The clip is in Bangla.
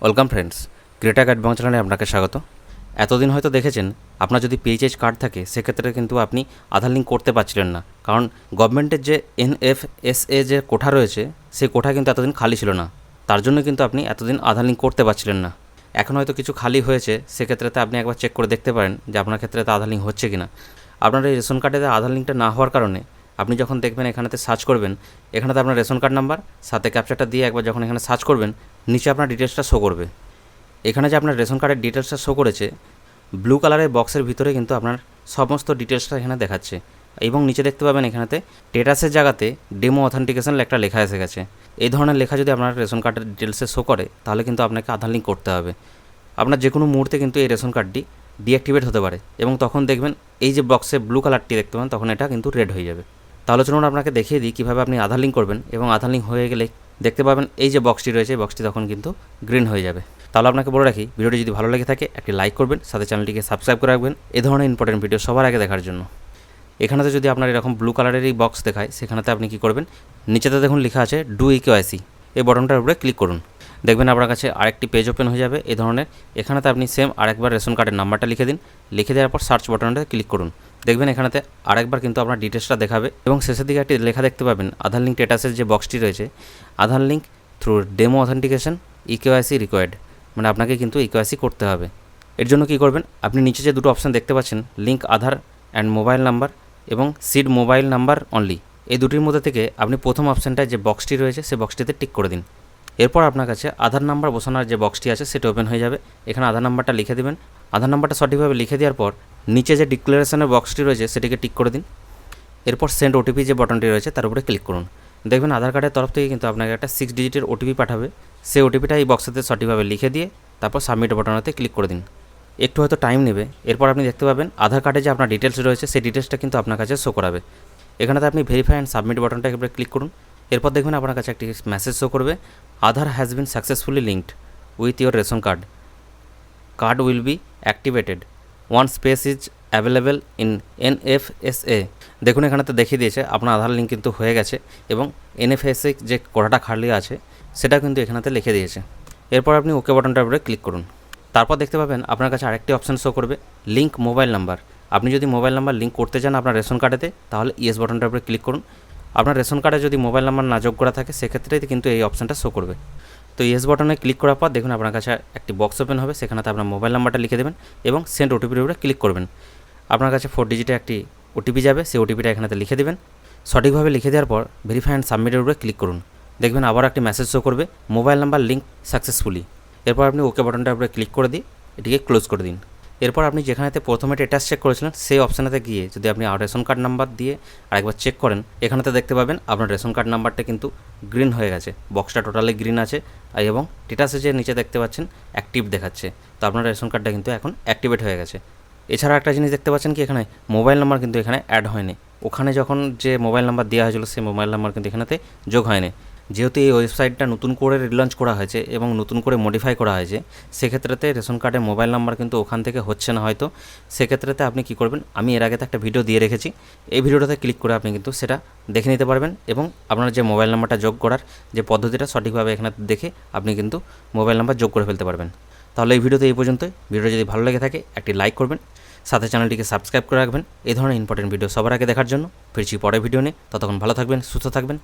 Welcome friends, Creta guide Bangla চ্যানেলে আপনাকে স্বাগত। এতদিন হয়তো দেখেছেন আপনার যদি পিএইচএইচ কার্ড থাকে সেক্ষেত্রে কিন্তু আপনি আধার লিঙ্ক করতে পারছিলেন না, কারণ গভর্নমেন্টের যে এনএফএসএ যে কোঠা রয়েছে সেই কোঠা কিন্তু এতদিন খালি ছিল না। তার জন্য কিন্তু আপনি এতদিন আধার লিঙ্ক করতে পারছিলেন না। এখন হয়তো কিছু খালি হয়েছে, সেক্ষেত্রেতে আপনি একবার চেক করে দেখতে পারেন যে আপনার ক্ষেত্রে আধার লিঙ্ক হচ্ছে কি না। আপনার এই রেশন কার্ডেতে আধার লিঙ্কটা না হওয়ার কারণে আপনি যখন দেখবেন এখানেতে সার্চ করবেন, এখানেতে আপনার রেশন কার্ড নাম্বার সাথে ক্যাপচারটা দিয়ে একবার যখন এখানে সার্চ করবেন, নিচে আপনার ডিটেলসটা শো করবে। এখানে যে আপনার রেশন কার্ডের ডিটেলসটা শো করেছে, ব্লু কালারের বক্সের ভিতরে কিন্তু আপনার সমস্ত ডিটেলসটা এখানে দেখাচ্ছে, এবং নিচে দেখতে পাবেন এখানেতে স্ট্যাটাসের জায়গাতে ডেমো অথেন্টিকেশন একটা লেখা এসে গেছে। এই ধরনের লেখা যদি আপনার রেশন কার্ডের ডিটেলসে শো করে, তাহলে কিন্তু আপনাকে আধার লিঙ্ক করতে হবে। আপনার যে কোনো মুহূর্তে কিন্তু এই রেশন কার্ডটি ডিঅ্যাক্টিভেট হতে পারে, এবং তখন দেখবেন এই যে বক্সে ব্লু কালারটি দেখতে পান, তখন এটা কিন্তু রেড হয়ে যাবে। তাহলে চলুন আপনাকে দেখিয়ে দিই কীভাবে আপনি আধার লিঙ্ক করবেন, এবং আধার লিঙ্ক হয়ে গেলে দেখতে পাবেন এই যে বক্সটি রয়েছে, এই বক্সটি তখন কিন্তু গ্রিন হয়ে যাবে। তাহলে আপনাকে বলে রাখি, ভিডিওটি যদি ভালো লেগে থাকে একটি লাইক করবেন, সাথে চ্যানেলটিকে সাবস্ক্রাইব করে রাখবেন এ ধরনের ইম্পর্টেন্ট ভিডিও সবার আগে দেখার জন্য। এখানেতে যদি আপনার এরকম ব্লু কালারের এই বক্স দেখায়, সেখানেতে আপনি কী করবেন, নিচেতে দেখুন লেখা আছে ডু ইকেওয়াইসি, এই বটনটার উপরে ক্লিক করুন। দেখবেন আপনার কাছে আরেকটি পেজ ওপেন হয়ে যাবে এই ধরনের। এখানেতে আপনি সেম আরেকবার রেশন কার্ডের নাম্বারটা লিখে দিন। লিখে দেওয়ার পর সার্চ বটনটা ক্লিক করুন। দেখবেন এখানেতে আরেকবার কিন্তু আপনার ডিটেলসটা দেখাবে, এবং শেষের দিকে একটি লেখা দেখতে পাবেন আধার লিঙ্ক স্ট্যাটাসের যে বক্সটি রয়েছে, Aadhaar link through demo authentication eKYC required, মানে আপনাকে কিন্তু ইকেওয়াইসি করতে হবে। এর জন্য কী করবেন, আপনি নিচে যে দুটো অপশান দেখতে পাচ্ছেন, link Aadhaar and mobile number এবং সিড মোবাইল নাম্বার অনলি, এই দুটির মধ্যে থেকে আপনি প্রথম অপশানটায় যে বক্সটি রয়েছে সেই বক্সটিতে টিক করে দিন। এরপর আপনার কাছে আধার নাম্বার বসানোর যে বক্সটি আছে সেটা ওপেন হয়ে যাবে। এখানে আধার নাম্বারটা লিখে দেবেন। আধার নাম্বারটা সঠিকভাবে লিখে দেওয়ার পর নিচে যে ডিক্লারেশনের বক্সটি রয়েছে সেটিকে টিক করে দিন। এরপর সেন্ড ওটিপি যে বটনটি রয়েছে তার উপরে ক্লিক করুন। দেখবেন আধার কার্ডের তরফ থেকে কিন্তু আপনাকে একটা 6 ডিজিটের ওটিপি পাঠাবে। সেই ওটিপিটা এই বক্সেতে সঠিকভাবে লিখে দিয়ে তারপর সাবমিট বটনেতে ক্লিক করে দিন। একটু হয়তো টাইম নেবে। এরপর আপনি দেখতে পাবেন আধার কার্ডে যে আপনার ডিটেলস রয়েছে সেই ডিটেলসটা কিন্তু আপনার কাছে শো করাবে। এখানেতে আপনি ভেরিফাই অ্যান্ড সাবমিট বটনটা একবারে ক্লিক করুন। এরপর দেখবেন আপনার কাছে একটি মেসেজ শো করবে, Aadhaar has been successfully linked with your ration card, card will be activated, one space is available in NFSA. দেখুন এখানেতে দেখিয়ে দিয়েছে আপনার আধার লিঙ্ক কিন্তু হয়ে গেছে, এবং এনএফএসএ যে কোটাটা খালি আছে সেটা কিন্তু এখানেতে লিখে দিয়েছে। এরপর আপনি ওকে বটনটার উপরে ক্লিক করুন। তারপর দেখতে পাবেন আপনার কাছে আরেকটি অপশান শো করবে, লিঙ্ক মোবাইল নাম্বার। আপনি যদি মোবাইল নাম্বার লিঙ্ক করতে চান আপনার রেশন কার্ডেতে, তাহলে ইয়েস বটনটার উপরে ক্লিক করুন। আপনার রেশন কার্ডে যদি মোবাইল নাম্বার না যোগ করা থাকে সেক্ষেত্রে কিন্তু এই অপশানটা শো করবে। তো ইয়েস বটনে ক্লিক করার পর দেখুন আপনার কাছে একটি বক্স ওপেন হবে, সেখানেতে আপনার মোবাইল নাম্বারটা লিখে দেবেন এবং সেন্ড ওটিপির উপরে ক্লিক করবেন। আপনার কাছে 4 ডিজিটে একটি ওটিপি যাবে, সেই ওটিপিটা এখানেতে লিখে দেবেন। সঠিকভাবে লিখে দেওয়ার পর ভেরিফাই অ্যান্ড সাবমিটের উপরে ক্লিক করুন। দেখবেন আবার একটি মেসেজ শো করবে, মোবাইল নাম্বার লিঙ্ক সাকসেসফুলি। এরপর আপনি ওকে বটনটার উপরে ক্লিক করে দিয়ে এটিকে ক্লোজ করে দিন। এরপর আপনি যেখানেতে প্রথমে স্ট্যাটাস চেক করেছিলেন সেই অপশানেতে গিয়ে যদি আপনি রেশন কার্ড নাম্বার দিয়ে আরেকবার চেক করেন, এখানেতে দেখতে পাবেন আপনার রেশন কার্ড নাম্বারটা কিন্তু গ্রিন হয়ে গেছে, বক্সটা টোটালি গ্রিন আছে, এবং স্ট্যাটাসে যে নিচে দেখতে পাচ্ছেন অ্যাক্টিভ দেখাচ্ছে। তো আপনার রেশন কার্ডটা কিন্তু এখন অ্যাক্টিভেট হয়ে গেছে। এছাড়া একটা জিনিস দেখতে পাচ্ছেন কি, এখানে মোবাইল নাম্বার কিন্তু এখানে অ্যাড হয়নি। ওখানে যখন যে মোবাইল নাম্বার দেওয়া হয়েছিল সেই মোবাইল নাম্বার কিন্তু এখানেতে যোগ হয়নি। যেহেতু এই ওয়েবসাইটটা নতুন করে রিলঞ্চ করা হয়েছে এবং নতুন করে মডিফাই করা হয়েছে, সেক্ষেত্রেতে রেশন কার্ডের মোবাইল নাম্বার কিন্তু ওখান থেকে হচ্ছে না হয়তো। সেক্ষেত্রেতে আপনি কী করবেন, আমি এর আগে তো একটা ভিডিও দিয়ে রেখেছি, এই ভিডিওটাতে ক্লিক করে আপনি কিন্তু সেটা দেখে নিতে পারবেন, এবং আপনার যে মোবাইল নাম্বারটা যোগ করার যে পদ্ধতিটা সঠিকভাবে এখানে দেখে আপনি কিন্তু মোবাইল নাম্বার যোগ করে ফেলতে পারবেন। তাহলে এই ভিডিওতে এই পর্যন্তই। ভিডিও যদি ভালো লেগে থাকে একটি লাইক করবেন, সাথে চ্যানেলটিকে সাবস্ক্রাইব করে রাখবেন এই ধরনের ইম্পর্টেন্ট ভিডিও সবার আগে দেখার জন্য। ফিরছি পরের ভিডিও নিয়ে, ততক্ষণ ভালো থাকবেন, সুস্থ থাকবেন।